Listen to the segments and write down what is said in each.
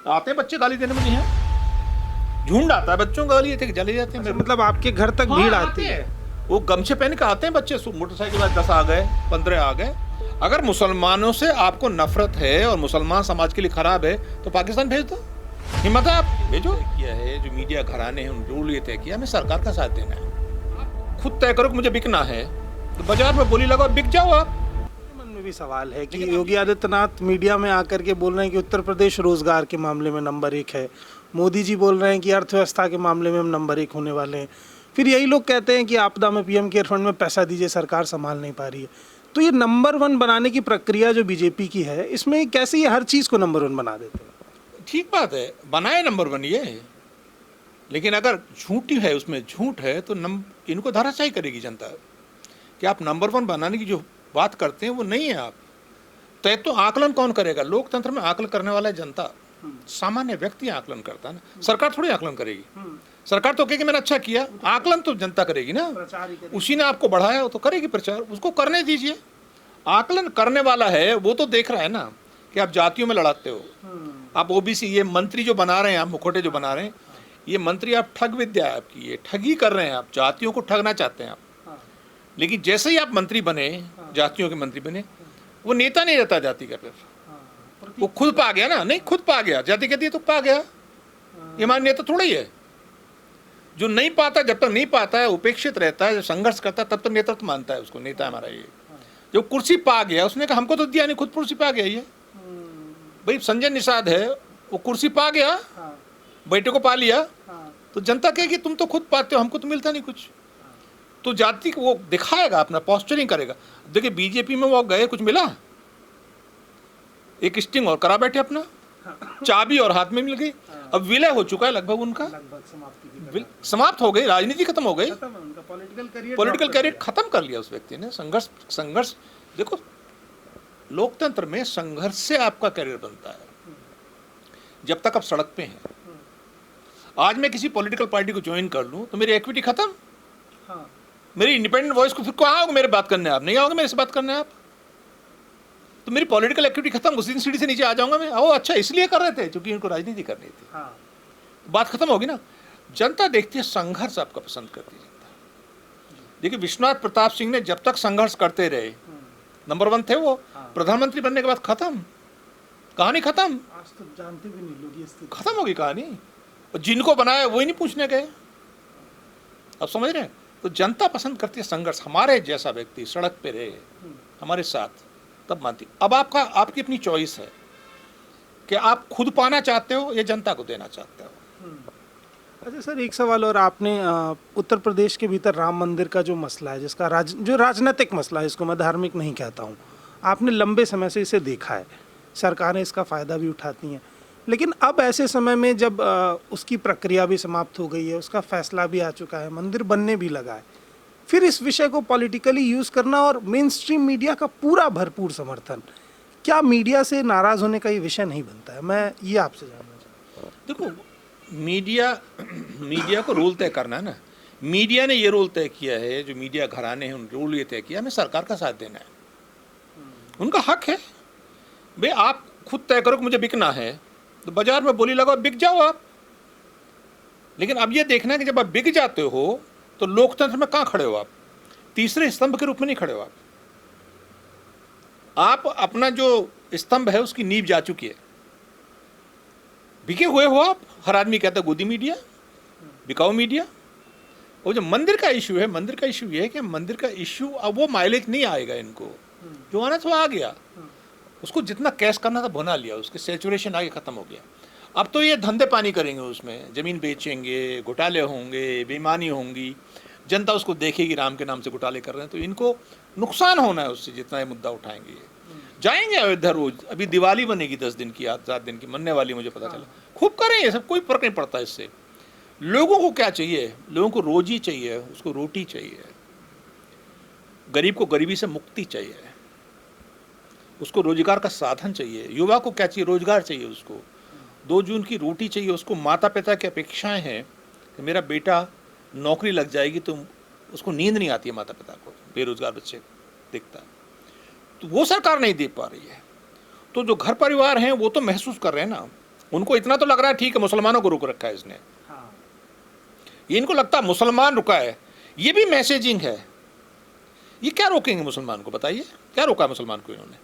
आते हैं बच्चे गाली देने मुझे यहाँ, झुंड आता है बच्चों को गाली देते चले जाते हैं। अच्छा, मतलब आपके घर तक भीड़ आती है? वो गमछे पहन के आते हैं बच्चे, मोटरसाइकिल में 10 आ गए, 15 आ गए। अगर मुसलमानों से आपको नफरत है और मुसलमान समाज के लिए खराब है तो पाकिस्तान भेज दो, हिम्मत है आप भेजो। किया है जो मीडिया घराने हैं उन रूल ये तय किया, हमें सरकार का साथ देना है। खुद तय करो कि मुझे बिकना है तो बाजार में बोली लगाओ, बिक जाओ आप। मन में भी सवाल है कि योगी आदित्यनाथ मीडिया में आकर के बोल रहे हैं कि उत्तर प्रदेश रोजगार के मामले में नंबर 1 है, मोदी जी बोल रहे हैं कि अर्थव्यवस्था के मामले में हम नंबर 1 होने वाले हैं, फिर यही लोग कहते हैं कि आपदा में पीएम केयर फंड में पैसा दीजिए, सरकार संभाल नहीं पा रही है। तो ये नंबर 1 बनाने की प्रक्रिया जो बीजेपी की है, इसमें कैसे ये हर चीज़ को नंबर 1 बना देते हैं? ठीक बात है, बनाए नंबर 1 ये, लेकिन अगर झूठी है, उसमें झूठ है तो इनको धराशायी करेगी जनता कि आप नंबर 1 बनाने की जो बात करते हैं वो नहीं है। आप तय तो आकलन कौन करेगा? लोकतंत्र में आकलन करने वाला है जनता, सामान्य व्यक्ति आकलन करता है ना, सरकार थोड़ी आकलन करेगी। सरकार तो कहेगी मैंने अच्छा किया, आकलन तो जनता करेगी ना, उसी ने आपको बढ़ाया तो करेगी प्रचार, उसको करने दीजिए। आकलन करने वाला है वो तो देख रहा है ना कि आप जातियों में लड़ाते हो, आप ओबीसी, ये मंत्री जो बना रहे हैं आप, मुखोटे जो बना रहे हैं, ये मंत्री आप ठग विद्या है आपकी, ये ठगी कर रहे हैं आप, जातियों को ठगना चाहते हैं आप। लेकिन जैसे ही आप मंत्री बने, जातियों के मंत्री बने, वो नेता नहीं रहता जाति का, फिर वो खुद पा गया ना, नहीं खुद पा गया, जाति कहती है तो पा गया, ये हमारा नेता थोड़ा ही है। जो नहीं पाता, जब तक नहीं पाता है, उपेक्षित रहता है, जब संघर्ष करता है तब तक नेतृत्व मानता है उसको, नेता हमारा ये। जो कुर्सी पा गया उसने कहा हमको तो दिया नहीं, खुद कुर्सी पा गया। ये भाई संजय निषाद है, वो कुर्सी पा गया, बेटे को पा लिया, तो जनता कहेगी तुम तो खुद पाते हो, हमको तो मिलता नहीं कुछ। तो जाति को वो दिखाएगा, अपना पोस्चरिंग करेगा। देखिए बीजेपी में वो गए, कुछ मिला, एक स्टिंग और करा बैठे अपना, चाबी और हाथ में मिल गई। अब विलय हो चुका है लगभग उनका, समाप्त हो गई, राजनीति खत्म हो गई, पॉलिटिकल करियर खत्म कर लिया उस व्यक्ति ने। संघर्ष देखो, लोकतंत्र में संघर्ष से आपका करियर बनता है, जब तक आप सड़क पे हैं। आज मैं किसी पॉलिटिकल पार्टी को ज्वाइन कर लूं तो मेरी एक्टिविटी खत्म, मेरी इंडिपेंडेंट वॉइस को फिर कहाँ आओगे मेरे बात करने? आप नहीं आओगे मेरे से बात करने, आप तो मेरी पॉलिटिकल एक्टिविटी खत्म, उसी दिन सीढ़ी से नीचे आ जाऊंगा मैं। ओ अच्छा, इसलिए कर रहे थे क्योंकि इनको राजनीति करनी थी, बात खत्म होगी ना। जनता देखती है संघर्ष, आपका पसंद करती है जनता। देखिए विश्वनाथ प्रताप सिंह ने जब तक संघर्ष करते रहे, नंबर 1 थे वो, प्रधानमंत्री बनने के बाद खत्म, कहानी खत्म। आज तो जानते भी नहीं लोग, ये स्थिति खत्म होगी कहानी, और जिनको बनाया वही नहीं पूछने गए। अब समझ रहे हैं? तो जनता पसंद करती है संघर्ष, हमारे जैसा व्यक्ति सड़क पे रहे हमारे साथ, तब मानती। अब आपकी अपनी चॉइस है कि आप खुद पाना चाहते हो या जनता को देना चाहते हो। अच्छा सर, एक सवाल और, आपने उत्तर प्रदेश के भीतर राम मंदिर का जो मसला है, जिसका जो राजनीतिक मसला है, इसको मैं धार्मिक नहीं कहता हूँ, आपने लंबे समय से इसे देखा है, सरकारें इसका फ़ायदा भी उठाती हैं, लेकिन अब ऐसे समय में जब उसकी प्रक्रिया भी समाप्त हो गई है, उसका फैसला भी आ चुका है, मंदिर बनने भी लगा है, फिर इस विषय को पॉलिटिकली यूज़ करना और मेन स्ट्रीम मीडिया का पूरा भरपूर समर्थन, क्या मीडिया से नाराज़ होने का ये विषय नहीं बनता है? मैं ये आपसे जानना चाहता हूँ। देखो मीडिया को रोल तय करना है ना, मीडिया ने ये रोल तय किया है, जो मीडिया घराने हैं उन रोल ये तय किया, हमें सरकार का साथ देना है, उनका हक है। भाई आप खुद तय करो कि मुझे बिकना है तो बाजार में बोली लगाओ, बिक जाओ आप। लेकिन अब ये देखना है कि जब आप बिक जाते हो तो लोकतंत्र में कहाँ खड़े हो आप? तीसरे स्तंभ के रूप में नहीं खड़े हो आप अपना जो स्तंभ है उसकी नींव जा चुकी है, बिके हुए हो आप। हर आदमी कहता है गोदी मीडिया, बिकाऊ मीडिया। और जो मंदिर का इशू है, मंदिर का इशू ये है कि मंदिर का इशू अब वो माइलेज नहीं आएगा इनको, जो आना था वो आ गया, उसको जितना कैश करना था बना लिया, उसके सैचुरेशन आगे खत्म हो गया। अब तो ये धंधे पानी करेंगे, उसमें ज़मीन बेचेंगे, घोटाले होंगे, बेईमानी होंगी, जनता उसको देखेगी राम के नाम से घोटाले कर रहे हैं, तो इनको नुकसान होना है उससे, जितना ये मुद्दा उठाएंगे। जाएंगे अयोध्या रोज, अभी दिवाली बनेगी 10 दिन की, 7 दिन की मनने वाली, मुझे पता चला, खूब करें ये सब, कोई फर्क नहीं पड़ता इससे। लोगों को क्या चाहिए? लोगों को रोजी चाहिए, उसको रोटी चाहिए, गरीब को गरीबी से मुक्ति चाहिए, उसको रोजगार का साधन चाहिए। युवा को क्या चाहिए? रोजगार चाहिए, उसको 2 जून की रोटी चाहिए। उसको माता पिता की अपेक्षाएं हैं कि मेरा बेटा नौकरी लग जाएगी, तो उसको नींद नहीं आती है माता पिता को, बेरोजगार बच्चे दिखता है, तो वो सरकार नहीं दे पा रही है। तो जो घर परिवार हैं वो तो महसूस कर रहे हैं ना, उनको इतना तो लग रहा है ठीक है मुसलमानों को रोक रखा है इसने, हाँ। ये इनको लगता है मुसलमान रुका है, ये भी मैसेजिंग है। ये क्या रोकेंगे मुसलमान को, बताइए क्या रोका है मुसलमान को इन्होंने?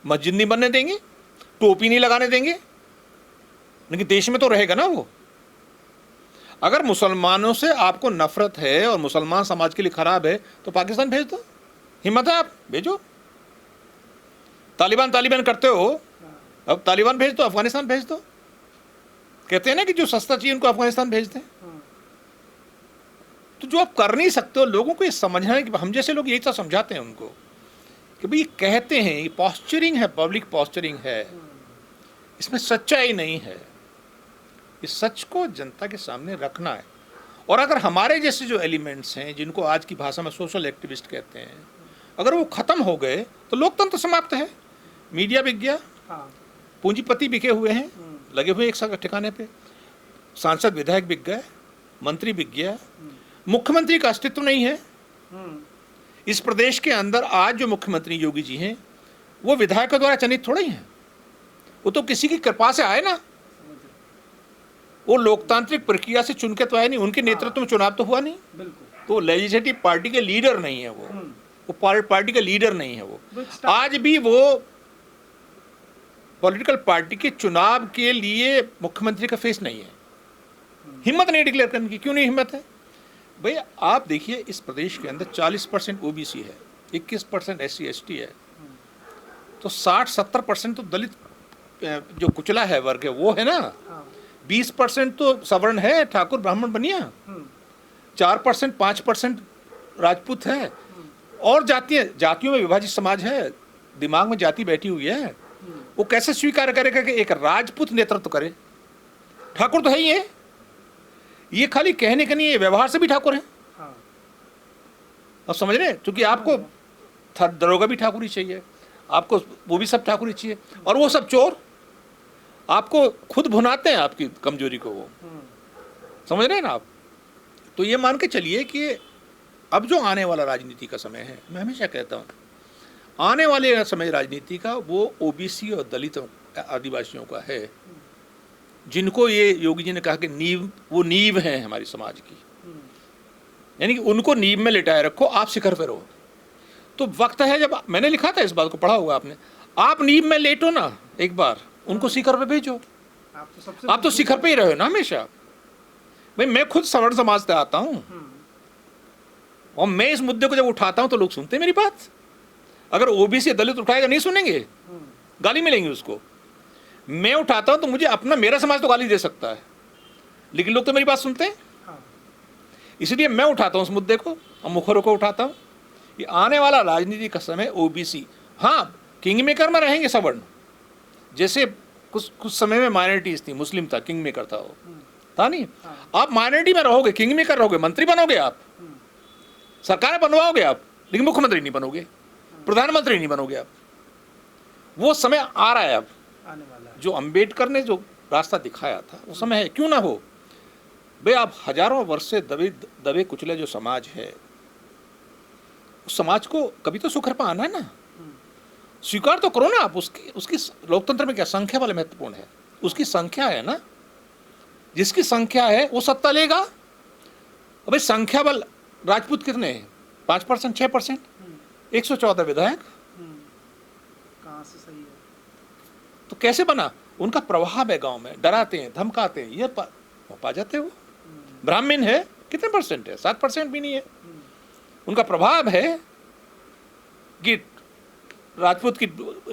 मस्जिद नहीं बनने देंगे, टोपी नहीं लगाने देंगे, लेकिन देश में तो रहेगा ना वो। अगर मुसलमानों से आपको नफरत है और मुसलमान समाज के लिए खराब है तो पाकिस्तान भेज दो, हिम्मत है आप भेजो। तालिबान करते हो, अब तालिबान भेज दो, अफगानिस्तान भेज दो। कहते हैं ना कि जो सस्ता चाहिए उनको अफगानिस्तान भेज दें। तो जो आप कर नहीं सकते हो, लोगों को ये समझना है कि हम जैसे लोग यही तो समझाते हैं उनको कि भाई ये कहते हैं, ये पॉस्चरिंग है, पब्लिक पॉस्चरिंग है, इसमें सच्चाई नहीं है। इस सच को जनता के सामने रखना है। और अगर हमारे जैसे जो एलिमेंट्स हैं, जिनको आज की भाषा में सोशल एक्टिविस्ट कहते हैं, अगर वो खत्म हो गए तो लोकतंत्र समाप्त है। मीडिया बिक गया, पूंजीपति बिके हुए हैं, लगे हुए एक साथ ठिकाने पे, सांसद विधायक बिक गए, मंत्री बिक गया, मुख्यमंत्री का अस्तित्व नहीं है। इस प्रदेश के अंदर आज जो मुख्यमंत्री योगी जी हैं वो विधायकों द्वारा चयनित थोड़े ही हैं, वो तो किसी की कृपा से आए ना, वो लोकतांत्रिक प्रक्रिया से चुन के तो आए नहीं, उनके नेतृत्व में चुनाव तो हुआ नहीं, तो लेजिस्लेटिव पार्टी के लीडर नहीं है वो पार्टी का लीडर नहीं है वो। आज भी वो पॉलिटिकल पार्टी के चुनाव के लिए मुख्यमंत्री का फेस नहीं है, हिम्मत नहीं डिक्लेयर करने की। क्यों नहीं हिम्मत है भाई? आप देखिए इस प्रदेश के अंदर 40% ओबीसी है, 21% SC ST है, तो 60-70% तो दलित जो कुचला है वर्ग है वो है ना, 20% तो सवर्ण है, ठाकुर ब्राह्मण बनिया, 4% 5% राजपूत है, और जातियों में विभाजित समाज है, दिमाग में जाति बैठी हुई है। वो कैसे स्वीकार करेगा कि एक राजपूत नेतृत्व करे? ठाकुर तो है ही है, ये खाली कहने का नहीं है, व्यवहार से भी ठाकुर है। अब समझ रहे हैं? क्योंकि आपको दरोगा भी ठाकुर ही चाहिए, आपको वो भी सब ठाकुर ही चाहिए, और वो सब चोर आपको खुद भुनाते हैं आपकी कमजोरी को, वो समझ रहे हैं ना आप? तो ये मान के चलिए कि अब जो आने वाला राजनीति का समय है, मैं हमेशा कहता हूँ आने वाले समय राजनीति का वो ओबीसी और दलितों आदिवासियों का है, जिनको ये योगी जी ने कहा कि नींव हैं हमारी समाज की, यानी कि उनको नींव में लिटाए रखो, आप शिखर पे रहो। तो वक्त है, जब मैंने लिखा था इस बात को, पढ़ा होगा आपने, आप नींव में लेटो ना एक बार, उनको शिखर पे भेजो। आप तो शिखर पे ही रहो ना हमेशा। भाई मैं खुद सवर्ण समाज से आता हूँ, और मैं इस मुद्दे को जब उठाता हूँ तो लोग सुनते हैं मेरी बात। अगर ओबीसी दलित उठाएगा नहीं सुनेंगे, गाली मिलेंगी उसको। मैं उठाता हूँ तो मुझे मेरा समाज तो गाली दे सकता है, लेकिन लोग तो मेरी बात सुनते हैं। इसलिए मैं उठाता हूँ उस मुद्दे को, और मुखरों को उठाता हूँ। ये आने वाला राजनीति का समय ओबीसी, हाँ किंग मेकर में रहेंगे सवर्ण, जैसे कुछ समय में माइनॉरिटीज थी, मुस्लिम था किंग मेकर था, वो था नहीं। आप माइनॉरिटी में रहोगे, किंग मेकर रहोगे, मंत्री बनोगे, आप सरकारें बनवाओगे आप, लेकिन मुख्यमंत्री नहीं बनोगे, प्रधानमंत्री नहीं बनोगे आप। वो समय आ रहा है अब, आने वाला है। जो अंबेडकर ने जो रास्ता दिखाया था वो समय है, क्यों ना हो भाई। आप हजारों वर्ष से दबे कुचले जो समाज है, उस समाज को कभी तो सुखर पर आना है ना, स्वीकार तो करो ना आप। उसकी लोकतंत्र में क्या संख्या वाले महत्वपूर्ण है, उसकी संख्या है ना, जिसकी संख्या है वो सत्ता लेगा। अबे संख्या बल राजपूत कितने हैं? 5%, 6%, 114 विधायक, कहाँ से सही है? तो कैसे बना? उनका प्रभाव है गांव में, डराते हैं, धमकाते हैं, ये पा जाते हो। ब्राह्मण है, कितने परसेंट है? 7% भी नहीं है। उनका प्रभाव है कि राजपूत की,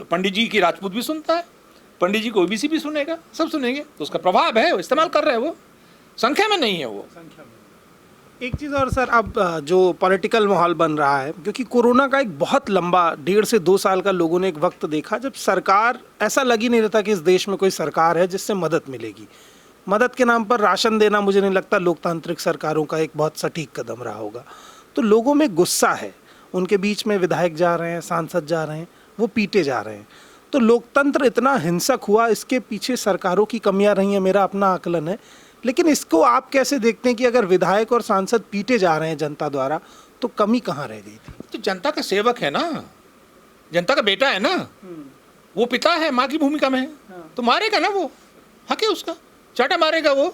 पंडित जी की राजपूत भी सुनता है, पंडित जी को ओबीसी भी सुनेगा, सब सुनेंगे, तो उसका प्रभाव है, वो इस्तेमाल कर रहे हैं। वो संख्या में नहीं है, वो संख्या में। एक चीज़ और सर, अब जो पॉलिटिकल माहौल बन रहा है, क्योंकि कोरोना का एक बहुत लंबा 1.5 से 2 साल का लोगों ने एक वक्त देखा जब सरकार, ऐसा लग ही नहीं रहता कि इस देश में कोई सरकार है जिससे मदद मिलेगी। मदद के नाम पर राशन देना मुझे नहीं लगता लोकतांत्रिक सरकारों का एक बहुत सटीक कदम रहा होगा। तो लोगों में गुस्सा है, उनके बीच में विधायक जा रहे हैं, सांसद जा रहे हैं, वो पीटे जा रहे हैं। तो लोकतंत्र इतना हिंसक हुआ, इसके पीछे सरकारों की कमियां रही हैं, मेरा अपना आकलन है। लेकिन इसको आप कैसे देखते हैं कि अगर विधायक और सांसद पीटे जा रहे हैं जनता द्वारा, तो कमी कहाँ रह गई थी? तो जनता का सेवक है ना, जनता का बेटा है ना, वो पिता है, माँ की भूमिका में है, तो मारेगा ना वो। हक है उसका, चाटा मारेगा वो,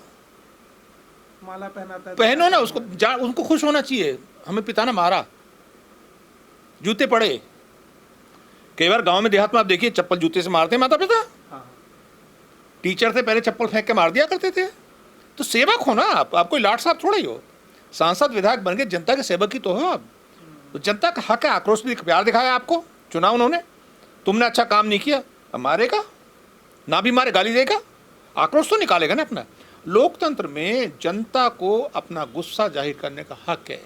माला पहनाता है, पहनो ना उसको, उनको खुश होना चाहिए, हमें पिता ने मारा, जूते पड़े। कई बार गांव में देहात में आप देखिए चप्पल जूते से मारते हैं माता पिता, हाँ, टीचर थे पहले चप्पल फेंक के मार दिया करते थे। तो सेवक हो ना आप कोई लाट साहब थोड़ा ही हो, सांसद विधायक बन के जनता के सेवक ही तो हो आप। तो जनता का हक है, आक्रोश भी, प्यार दिखाया आपको, चुना उन्होंने, तुमने अच्छा काम नहीं किया, अब मारेगा ना, भी मारे गाली देगा, आक्रोश तो निकालेगा ना अपना। लोकतंत्र में जनता को अपना गुस्सा जाहिर करने का हक है,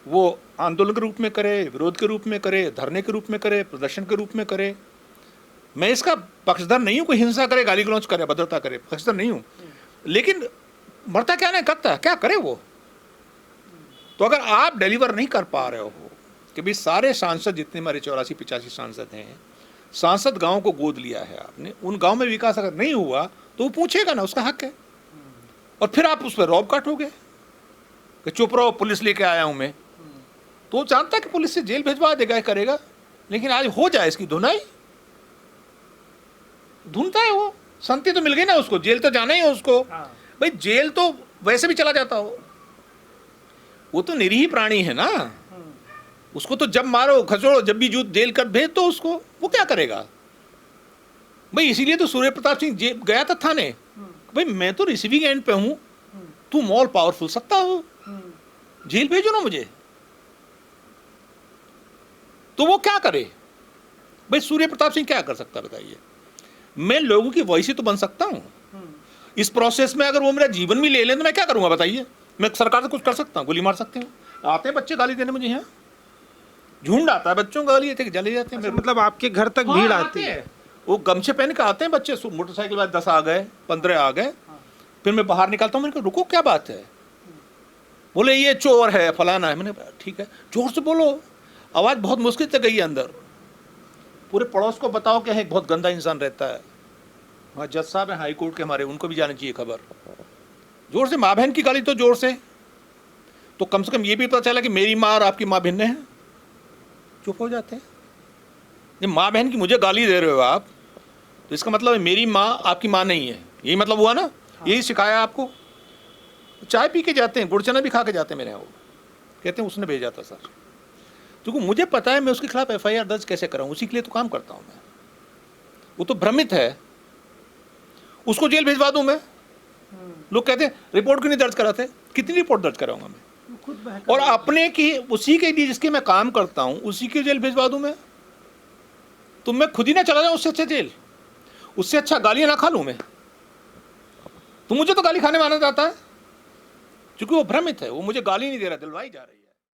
वो आंदोलन के रूप में करे, विरोध के रूप में करे, धरने के रूप में करे, प्रदर्शन के रूप में करे। मैं इसका पक्षधर नहीं हूं, कोई हिंसा करे, गाली गलौज करे, अभद्रता करे, पक्षधर नहीं हूं, लेकिन मरता क्या नहीं करता, क्या करे वो। तो अगर आप डिलीवर नहीं कर पा रहे हो कि भाई सारे सांसद जितने हमारे 84-85 सांसद हैं, सांसद गांव को गोद लिया है आपने, उन गांव में विकास अगर नहीं हुआ तो वो पूछेगा ना, उसका हक है। और फिर आप उस पर रौब काटोगे कि चुप रहो, पुलिस लेके आया हूं मैं, तो वो जानता है कि पुलिस से जेल भिजवा देगा, करेगा। लेकिन आज हो जाए इसकी धुनाई, धुनता है वो, शांति तो मिल गई ना उसको, जेल तो जाना ही है उसको। भाई जेल तो वैसे भी चला जाता हो, वो तो निरीह प्राणी है ना, उसको तो जब मारो खसोड़ो, जब भी जूत जेल कर भेज दो उसको, वो क्या करेगा भाई। इसीलिए तो सूर्य प्रताप सिंह गया था थाने, भाई मैं तो रिसीविंग एंड पे हूं, तू मॉल पावरफुल सत्ता हो, जेल भेजो ना मुझे। तो वो क्या करे भाई, सूर्य प्रताप सिंह क्या कर सकता बताइए। मैं लोगों की वॉइस ही तो बन सकता हूं इस प्रोसेस में। अगर वो मेरा जीवन भी ले लें तो मैं क्या करूंगा बताइए। मैं सरकार से कुछ कर सकता हूं, गोली मार सकते हूं। आते हैं बच्चे गाली देने मुझे, यहाँ झुंड आता है बच्चों का गाली देते, चले जाते हैं। अच्छा, मतलब आपके घर तक भीड़ आती है? वो गमछे पहन के आते हैं बच्चे, मोटरसाइकिल बाद 10 आ गए, 15 आ गए। फिर मैं बाहर निकलता हूँ, मैंने कहा रुको क्या बात है, बोले ये चोर है फलाना है। मैंने कहा ठीक है, जोर से बोलो, आवाज़ बहुत मुश्किल से गई है अंदर। पूरे पड़ोस को बताओ कि एक बहुत गंदा इंसान रहता है वहाँ, जज साहब हैं हाई कोर्ट के हमारे, उनको भी जानी चाहिए खबर। जोर से, माँ बहन की गाली तो जोर से, तो कम से कम ये भी पता चला कि मेरी माँ और आपकी माँ भिन्न है, चुप हो जाते हैं। जब माँ बहन की मुझे गाली दे रहे हो आप, तो इसका मतलब है मेरी माँ आपकी माँ नहीं है, यही मतलब हुआ ना। यही सिखाया आपको। चाय पी के जाते हैं, गुड़ चना भी खा के जाते हैं मेरे यहाँ, वो कहते हैं उसने भेजा था सर, क्योंकि मुझे पता है मैं उसके खिलाफ FIR दर्ज कैसे कराऊं, उसी के लिए तो काम करता हूं मैं। वो तो भ्रमित है, उसको जेल भिजवा दूं मैं। लोग कहते हैं रिपोर्ट क्यों नहीं दर्ज कराते, कितनी रिपोर्ट दर्ज कराऊंगा मैं, और अपने की उसी के लिए जिसके मैं काम करता हूं उसी के जेल भिजवा दूं मैं। तो मैं खुद ही ना चला जाऊं उससे अच्छा जेल, उससे अच्छा गालियां ना खा लूं मैं। तो मुझे तो गाली खाने में आनंद आता है, क्योंकि वो भ्रमित है, वो मुझे गाली नहीं दे रहा, दिलवाई जा रही है।